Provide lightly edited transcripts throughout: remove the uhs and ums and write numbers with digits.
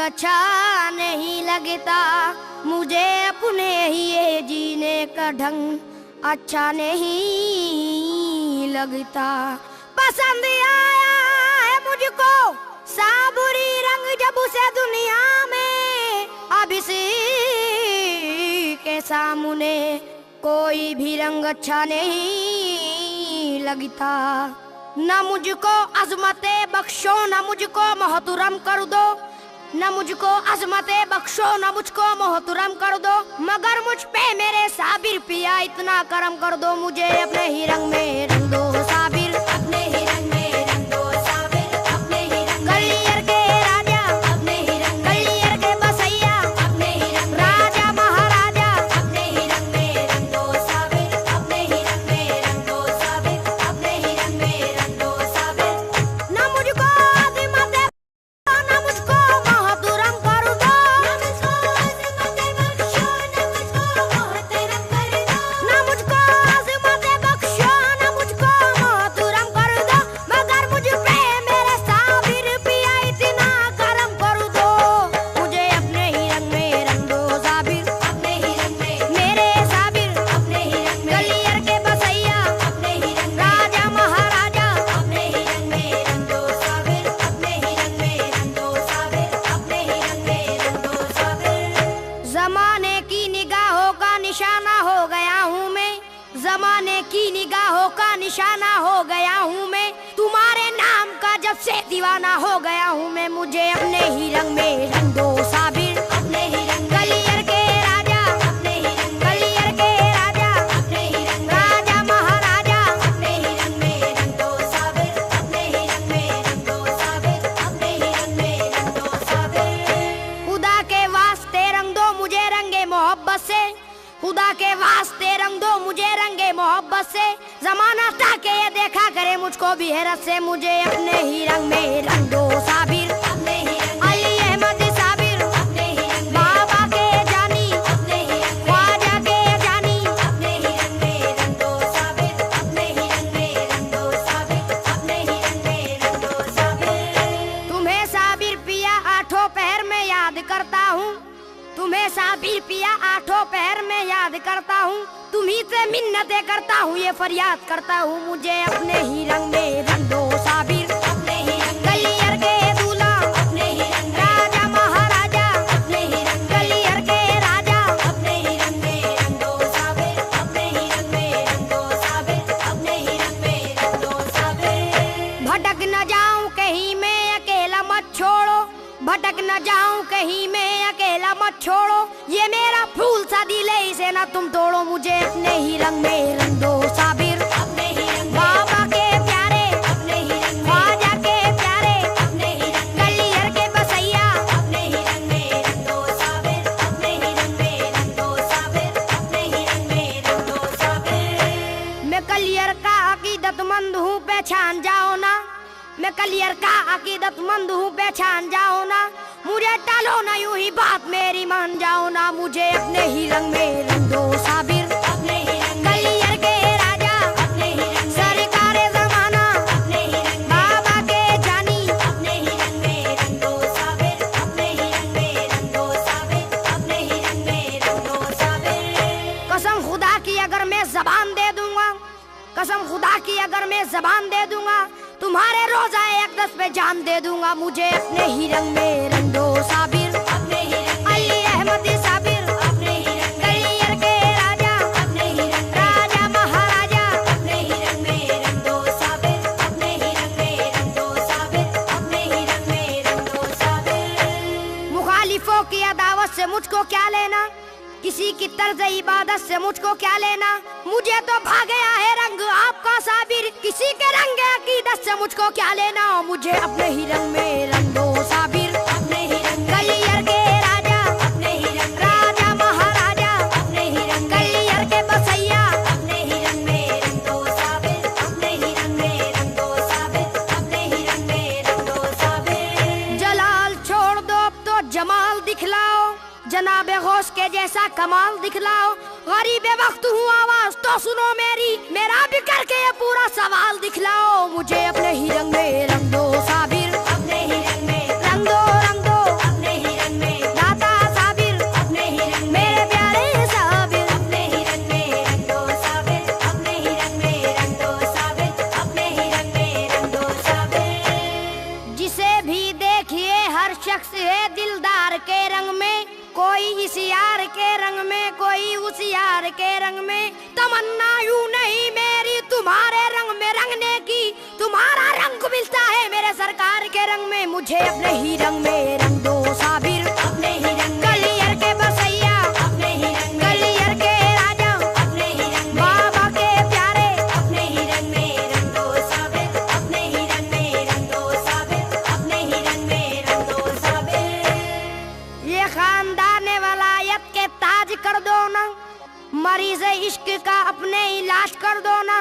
अच्छा नहीं लगता, मुझे अपने ही ये जीने का ढंग अच्छा नहीं लगता। पसंद आया है मुझको साबुरी रंग जब से दुनिया में, अब इसी के सामने कोई भी रंग अच्छा नहीं लगता। न मुझको अजमते बख्शो न मुझको मोहतरम कर दो, न मुझको अजमते बख्शो न मुझको मोहतरम कर दो, मगर मुझ पे मेरे साबिर पिया इतना करम कर दो, मुझे अपने ही रंग में रंग दो साबिर, अपने ही रंग में रंग दो साबिर, अपने ही रंग गलियर के राजा, अपने ही रंग गलियर के बसैया, अपने ही रंग राजा महाराजा, अपने ही रंग में रंग दो साबिर, अपने ही रंग में रंग दो साबिर, अपने ही रंग में रंग दो साबिर। न मुझको अज़मते न मुझको मोहतरम कर दो, न मुझको अज़मते बख्शो न मुझको मोहतरम कर दो, न मुझको अज़मते बख्शो न मुझको मोहतरम कर दो, मगर मुझ पे मेरे साबिर पिया इतना करम कर दो, मुझे अपने ही रंग में रंग दो साबिर, अपने ही रंग में मेरे साबिर, अपने ही रंग में गलियर के बसैया, अपने ही रंग राजा महाराजा, अपने ही रंग में रंग दो साबिर, अपने ही रंग में रंग दो साबिर, अपने ही रंग में रंग दो साबिर। जमाने की निगाहों का निशाना हो गया हूँ मैं, जमाने की निगाहों का निशाना हो गया हूँ मैं, तुम्हारे नाम का जब से दीवाना हो गया हूँ मैं, मुझे अपने ही रंग में रंग दो साबिर, अपने ही रंग गलियर के राजा, अपने ही रंग गलियर के राजा, अपने ही रंग राजा महाराजा, अपने ही रंग में रंग दो साबिर, अपने ही रंग में रंग दो साबिर, अपने ही रंग में रंग दो साबिर। खुदा के वास्ते रंग दो मुझे रंगे मोहब्बत से, खुदा के वास्ते रंग दो मुझे रंगे मोहब्बत से, जमाना ताके ये देखा करे मुझको भी हैरत से, मुझे अपने ही रंग में रंग दो साबिर, अपने ही रंग अली अहमद साबिर, अपने ही रंग बाबा के जानी, अपने ही रंग ख्वाजा के जानी, अपने ही रंग में रंग दो साबिर, अपने ही रंग में रंग दो साबिर, अपने ही रंग में रंग दो साबिर। तुम्हें साबिर पिया आठों पहर में याद करता हूँ, तुम्हें साबिर पिया आठों पहर में याद करता हूँ, तुम्ही से मिन्नतें करता हूँ, ये फरियाद करता हूँ, मुझे अपने ही रंग में रंग दो साबिर, अपने ही रंग गलियर के दूल्हा, अपने ही रंग राजा महाराजा, अपने ही रंग गलियर के राजा, अपने ही रंग में रंग दो साबिर, अपने ही रंग में रंग दो साबिर, अपने ही रंग में रंग दो साबिर। भटक न जाऊं कहीं मैं अकेला मत छोड़ो, भटक न जाऊं कहीं मैं अकेला मत छोड़ो, ये मेरा फूल सा दिल है इसे ना तुम तोड़ो, मुझे अपने ही रंग में रंग दो साबिर, अपने ही रंग बाबा के प्यारे, अपने ही रंग ख्वाजा के प्यारे, अपने ही रंग गलियर के बसैया, अपने ही रंग में रंग दो साबिर, अपने ही रंग में रंग दो साबिर, अपने ही रंग में रंग दो साबिर। मैं कलियर का अकीदतमंद हूँ पहचान जाओ ना, मैं कलियर का अकीदतमंद हूँ पहचान जाओ ना, मुझे टालो ना यूं ही बात मेरी मान जाओ ना, मुझे अपने ही रंग में रंग दो साबिर, अपने ही रंग गलियर के राजा, अपने ही रंग सरकारे ज़माना, अपने ही रंग बाबा के जानी, अपने ही रंग में रंग दो साबिर, अपने ही रंग में रंग दो साबिर, अपने ही रंग में रंग दो साबिर। कसम खुदा की अगर मैं जबान दे दूंगा, कसम खुदा की अगर मैं जबान दे दूंगा, तुम्हारे रोजा अक़दस पे जान दे दूंगा, मुझे अपने ही रंग में रंग दो साबिर, अपने ही रंग अली अहमद साबिर, अपने ही रंग गलियर के राजा, अपने ही रंग राजा महाराजा, अपने ही रंग में रंग दो साबिर, अपने ही रंग में रंग दो साबिर, अपने ही रंग में रंग दो साबिर। मुखालिफों की अदावत से मुझको क्या लेना, किसी की तर्ज इबादत से मुझको क्या लेना, मुझे तो भा गया है रंग आपका साबिर, किसी के रंग अकीदत से मुझको क्या लेना, मुझे अपने ही रंग में रंग दो साबिर, अपने ही रंग गलियर के राजा, अपने ही रंग राजा महाराजा, अपने ही रंग गलियर के बसैया, अपने ही रंग में रंग दो साबिर, अपने ही रंग में रंग दो साबिर, अपने ही रंग में रंग दो साबिर। जलाल छोड़ दो अब तो जमाल दिखलाओ, जनाबे गौस के जैसा कमाल दिखलाओ, गरीब वक्त हूँ आवाज तो सुनो मेरी, मेरा भी करके ये पूरा सवाल दिखलाओ, मुझे अपने ही रंग में रंग दो साबिर, अपने ही रंग में रंग दो, अपने ही रंग भी देखिए हर शख्स है दिलदार के रंग में, कोई इस यार के रंग में, कोई उस यार के रंग में। तमन्ना यूं नहीं मेरी तुम्हारे रंग में रंगने की, तुम्हारा रंग मिलता है मेरे सरकार के रंग में। मुझे अपने ही रंग में रंग दो साबिर, अपने ही रंग। गलियर के बसैया अपने ही रंग, गलियर के राजा अपने ही रंग, बाबा के प्यारे अपने ही रंग में रंग दो साबिर, अपने ही रंग में रंग दो साबिर, अपने ही रंग में रंग दो साबिर। ये खानदान वलायत के ताज कर दो ना, मरीज इश्क का अपने इलाज कर दो ना।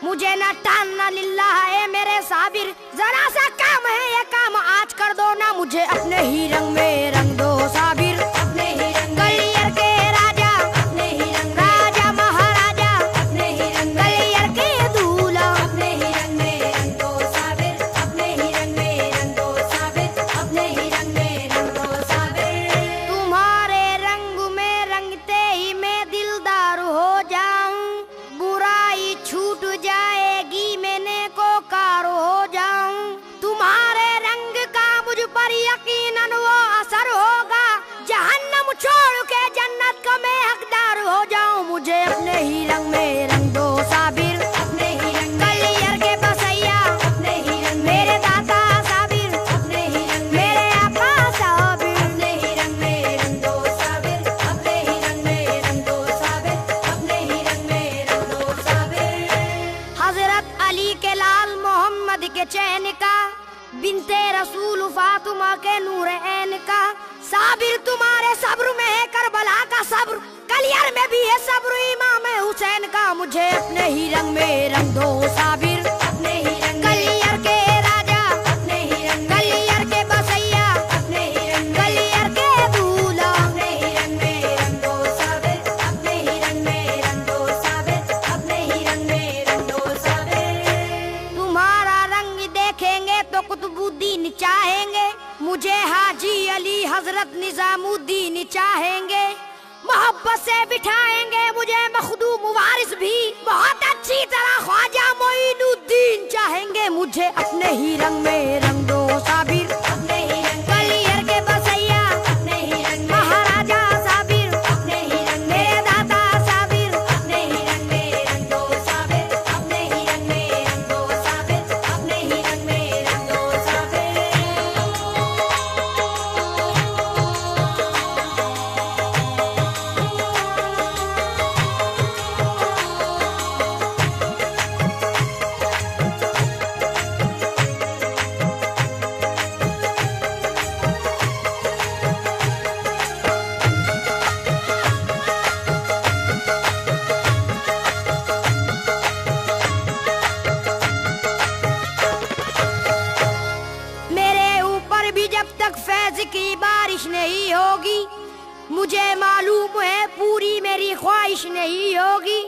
मुझे ना टालना लिल्लाह है मेरे साबिर, जरा सा काम है ये काम आज कर दो ना। मुझे अपने ही रंग में रंग दो साबिर, अपने ही रंग। गलियर के राजा अपने ही रंग, राजा महाराजा अपने ही रंग, गलियर के दूल्हा अपने ही रंग में रंग दो साबिर, अपने ही रंग में रंग दो साबिर, अपने ही रंग में रंग दो साबिर। तुम्हारे रंग में रंगते ही मैं दिलदार हो जाऊं, बुराई छूट जाएगी मैंने को कार हो जाऊं। तुम्हारे रंग का मुझ पर यकीनन वो असर होगा, जहन्नम छोड़ के जन्नत का मैं हकदार हो जाऊं। मुझे अपने ही रंग में रंग दो साबिर, अपने ही रंग। गलियर के बसैया अपने ही रंग, मेरे दाता साबिर अपने ही रंग, मेरे आपा साबिर अपने ही रंग में रंग दो साबिर, अपने ही रंग में रंग दो साबिर, अपने ही रंग में रंग दो साबिर। हजरत अली के लाल मोहम्मद के चैन का, बिनते रसूल फातिमा के नूर ऐन का, साबिर तुम्हारे सब्र में है करबला का सब्र, गलियर में भी है सब्र इमाम हुसैन का। मुझे अपने ही रंग में रंग दो साबिर, अपने ही रंग। गलियर के राजा अपने ही रंग, गलियर के बसैया अपने ही रंग, गलियर के दूल्हा अपने ही रंग में रंग दो साबिर, अपने ही रंग में रंग दो साबिर, अपने ही रंग में रंग दो साबिर। तुम्हारा रंग देखेंगे तो कुतुबुद्दीन चाहेंगे, मुझे हाजी अली हजरत निजामुद्दीन चाहेंगे। मोहब्बत से बिठाएंगे मुझे मखदूम वारिस भी, बहुत अच्छी तरह ख्वाजा मोइनुद्दीन चाहेंगे। मुझे अपने ही रंग में रंग दो साबिर, अपने ही रंग। गलियर के बसैया अपने ही रंग, महाराजा साबिर अपने ही रंग, मेरे दादा साबिर अपने ही रंग में रंग दो साबिर, अपने ही रंग में रंग दो साबिर, अपने ही रंग में रंग दो साबिर। की बारिश नहीं होगी, मुझे मालूम है पूरी मेरी ख्वाहिश नहीं होगी।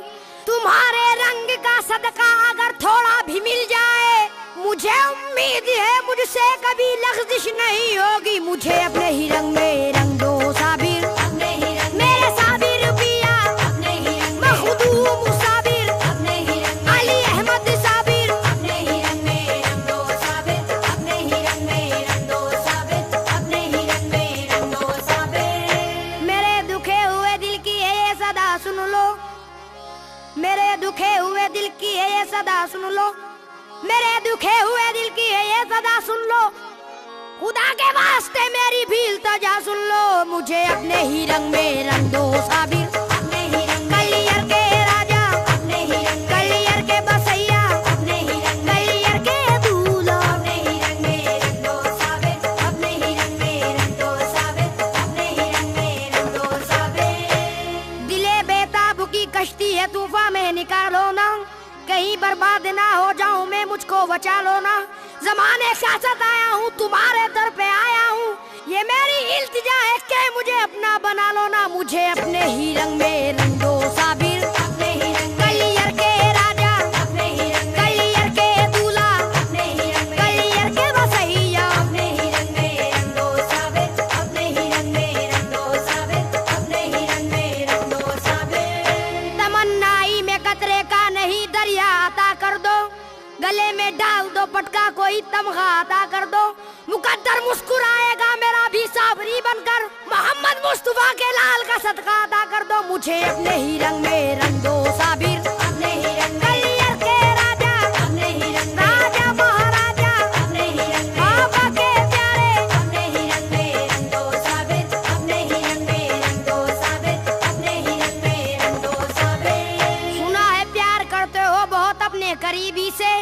तुम्हारे रंग का सदका अगर थोड़ा भी मिल जाए, मुझे उम्मीद है मुझसे कभी लग़्ज़िश नहीं होगी। मुझे अपने ही रंग में रंग दो साबिर, अपने ही रंग। मेरे साबिर पिया अपने ही रंग, मखदूम साबिर अपने ही रंग, अली अहमद साबिर अपने ही रंग में रंग दो साबिर, अपने ही रंग में रंग दो साबिर, अपने ही रंग में रंग दो साबिर। मेरे दुखे हुए दिल की है ये सदा सुन लो, मेरे दुखे हुए दिल की है ये सदा सुन लो, मेरे दुखे हुए दिल की है ये सदा सुन लो। खुदा के वास्ते मेरी भी इल्तिजा सुन लो। मुझे अपने ही रंग में रंग दो साबिर, अपने ही रंग। गलियर के राजा अपने ही रंग, गलियर के बसैया अपने ही रंग, गलियर के दूल्हा अपने ही रंग में रंग दो साबिर, अपने ही रंग में रंग दो साबिर, अपने ही रंग में रंग दो साबिर। दिले बेताब की कश्ती है तूफान में निकालो ना, कहीं बर्बाद ना हो जाऊं मैं, मुझको बचा लो ना। ज़माने का साथ आया हूँ, तुम्हारे दर पे आया हूँ, ये मेरी इल्तिजा है कि मुझे अपना बना लो ना। मुझे अपने ही रंग में रंग दो साबिर, अपने ही रंग। गलियर के राजा अपने ही रंग, गलियर के दूल्हा अपने ही रंग, गलियर के बसैया अपने ही रंग में रंग दो साबिर, अपने ही रंग में रंग दो साबिर, अपने ही रंग में रंग दो साबिर। तमन्नाई में कतरे का नहीं दरिया अता कर दो, गले में डाल दो पटका कोई तमगा अता कर दो। मुकद्दर मुस्कुराएगा मेरा भी साबरी बनकर। मोहम्मद मुस्तफा के लाल का सदका अदा कर दो, मुझे अपने ही रंग में रंग दो साबिर। अपने ही रंग कलियर के राजा, अपने ही रंग राजा महाराजा, अपने ही रंग बाबा के प्यारे, अपने ही रंग में रंग दो साबिर। अपने ही रंग में रंग दो साबिर, अपने ही रंग में रंग दो साबिर। सुना है प्यार करते हो बहुत अपने करीबी से,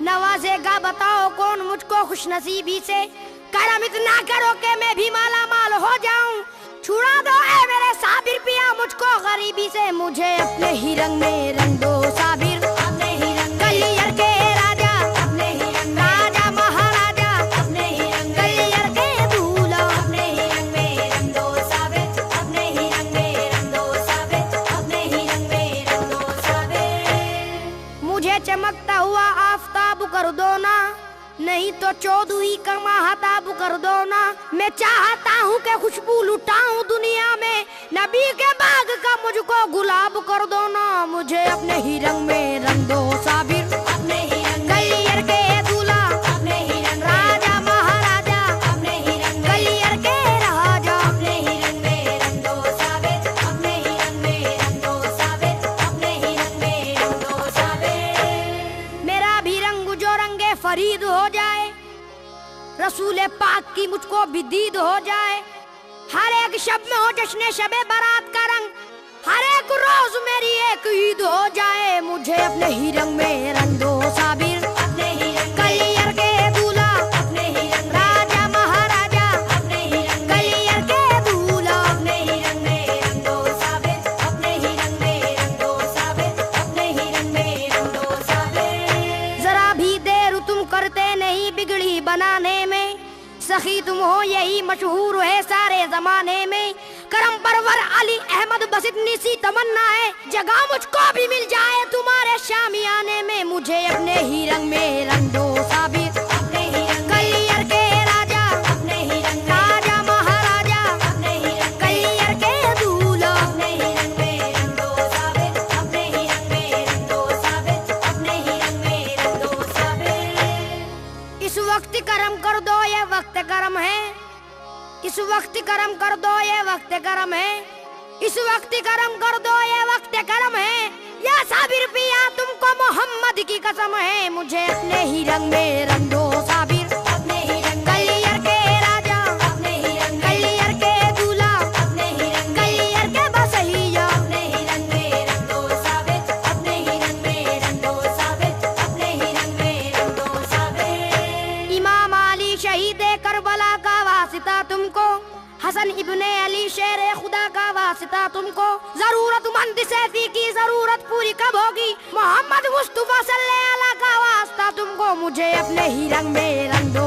नवाजेगा बताओ कौन मुझको खुशनसीबी से। करम इतना करो कि मैं भी माला माल हो जाऊं, छुड़ा दो ऐ मेरे साबिर पिया मुझको गरीबी से। मुझे अपने ही रंग में रंग दो साबिर। अपने ही रंग कलियर के राजा, अपने ही रंग राजा महाराजा, अपने ही रंग कलियर के दूल्हा, अपने ही रंग में रंग दो साबिर। अपने ही रंग में रंग दो साबिर, अपने ही रंग में रंग दो साबिर। मुझे चमकता हुआ आफताब कर दो ना, नहीं तो चौदहवीं का महताब कर दो ना। मैं चाहता हूँ कि खुशबू लुटाऊं दुनिया में, नबी के बाग का मुझको गुलाब कर दो ना। मुझे अपने ही रंग में रंग दो साबिर। अपने ही रंग कलियर के दूल्हा, अपने ही रंग राजा महाराजा, अपने ही रंग कलियर के राजा, अपने ही रंग में रंग दो साबिर। अपने ही रंग में रंग दो साबिर, अपने ही रंग में रंग दो साबिर। मेरा भी रंग जो रंगे फरीद हो जाए, रसूल पाक की मुझको भी दीद हो जाए। हर एक शब में हो जश्न शबे बारात का रंग, हर एक रोज मेरी एक ईद हो जाए। मुझे अपने ही रंग में रंग दो साबिर। अपने ही रंग कलियर के दूल्हा, अपने ही रंग राजा महाराजा, अपने ही रंग कलियर के दूल्हा, अपने ही रंग में रंग दो साबिर। अपने ही रंग में रंग दो साबिर, अपने ही रंग में रंग दो साबिर। जरा भी देर तुम करते नहीं बिगड़ी बनाने में, सखी तुम हो यही मशहूर है सारे जमाने में। करम परवर अली अहमद बस इतनी सी तमन्ना है, जगह मुझको भी मिल जाए तुम्हारे शामियाने में। मुझे अपने ही रंग में रंग दो साबिर। अपने ही रंग कलियर के राजा, अपने ही रंग राजा महाराजा, अपने ही रंग कलियर के दूल्हा, अपने ही रंग में रंग दो साबिर। अपने ही रंग में रंग दो साबिर, अपने ही रंग में रंग दो साबिर। इस वक्त करम कर दो ये वक्त करम है, इस वक्त करम कर दो ये वक्त करम है, इस वक्त करम कर दो ये वक्त करम है। या साबिर पिया तुमको मोहम्मद की कसम है। मुझे अपने ही रंग में रंग दो साबिर। अपने ही रंग कलियर के राजा, अपने ही रंग कलियर के दूल्हा, अपने ही रंग कलियर के बसैया, अपने ही रंग में रंग दो साबिर। अपने ही रंग में रंग दो साबिर, अपने ही रंग में रंग दो साबिर। इमाम अली शहीद करबला का वासिता तुमको, हसन इब्ने अली शेर खुदा का वासिता तुमको। जरूरतमंद सैफी की जरूरत पूरी कब होगी, मोहम्मद मुस्तफा सल्लल्लाहु अलैहि का वास्ता तुमको। मुझे अपने ही रंग में रंग दो।